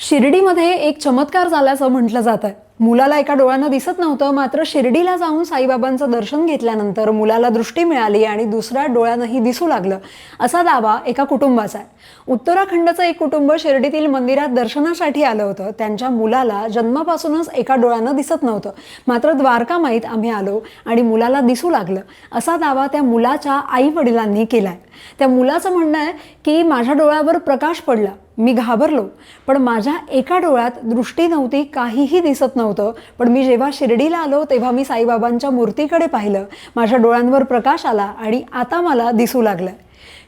शिर्डीमध्ये एक चमत्कार झाल्याचं म्हटलं जातं. मुलाला एका डोळ्यानं दिसत नव्हतं, मात्र शिर्डीला जाऊन साईबाबांचं दर्शन घेतल्यानंतर मुलाला दृष्टी मिळाली आणि दुसऱ्या डोळ्यानंही दिसू लागलं, असा दावा एका कुटुंबाचा आहे. उत्तराखंडचं एक कुटुंब शिर्डीतील मंदिरात दर्शनासाठी आलं होतं. त्यांच्या मुलाला जन्मापासूनच एका डोळ्यानं दिसत नव्हतं, मात्र द्वारकामाईत आम्ही आलो आणि मुलाला दिसू लागलं, असा दावा त्या मुलाच्या आई वडिलांनी केलाय. त्या मुलाचं म्हणणं आहे की माझ्या डोळ्यावर प्रकाश पडला, मी घाबरलो, पण माझ्या एका डोळ्यात दृष्टी नव्हती, काहीही दिसत नव्हतं. पण मी जेव्हा शिर्डीला आलो तेव्हा मी साईबाबांच्या मूर्तीकडे पाहिलं, माझ्या डोळ्यांवर प्रकाश आला आणि आता मला दिसू लागलं.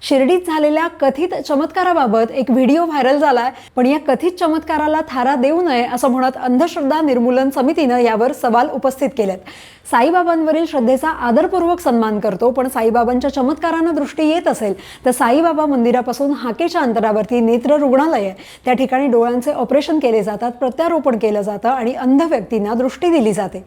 शिर्डीत झालेल्या कथित चमत्काराबाबत एक व्हिडिओ व्हायरल झालाय, पण या कथित चमत्काराला थारा देऊ नये असं म्हणत अंधश्रद्धा निर्मूलन समितीनं यावर सवाल उपस्थित केलेत. साईबाबांवरील श्रद्धेचा आदरपूर्वक सन्मान करतो, पण साईबाबांच्या चमत्कारानं दृष्टी येत असेल तर साईबाबा मंदिरापासून हाकेच्या अंतरावरती नेत्र रुग्णालय आहे, त्या ठिकाणी डोळ्यांचे ऑपरेशन केले जातात, प्रत्यारोपण केलं जातं आणि अंध व्यक्तींना दृष्टी दिली जाते.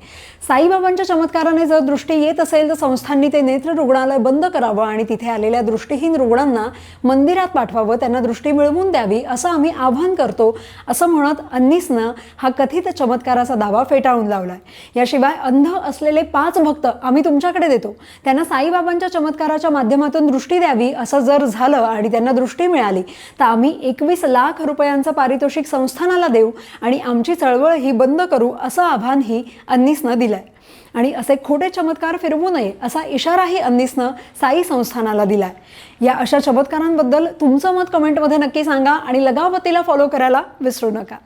साईबाबांच्या चमत्काराने जर दृष्टी येत असेल तर संस्थांनी ते नेत्र रुग्णालय बंद करावं आणि तिथे आलेल्या दृष्टीहीन रुग्णांना मंदिरात पाठवावं, त्यांना दृष्टी मिळवून द्यावी असं आम्ही आवाहन करतो, असं म्हणत अन्नीसनं हा कथित चमत्काराचा दावा फेटाळून लावलाय. याशिवाय अंध असलेले 5 भक्त आम्ही तुमच्याकडे देतो, त्यांना साईबाबांच्या चमत्काराच्या माध्यमातून दृष्टी द्यावी. असं जर झालं आणि त्यांना दृष्टी मिळाली तर आम्ही 21 लाख रुपयांचं पारितोषिक संस्थानाला देऊ आणि आमची चळवळ ही बंद करू, असं आव्हानही अन्नीसनं दिलंय. आणि असे खोटे चमत्कार फिरवू नये असा इशाराही अन्नीसनं साई संस्थानाला दिलाय. या अशा चमत्कारांबद्दल तुमचं मत कमेंटमध्ये नक्की सांगा आणि लगावतीला फॉलो करायला विसरू नका.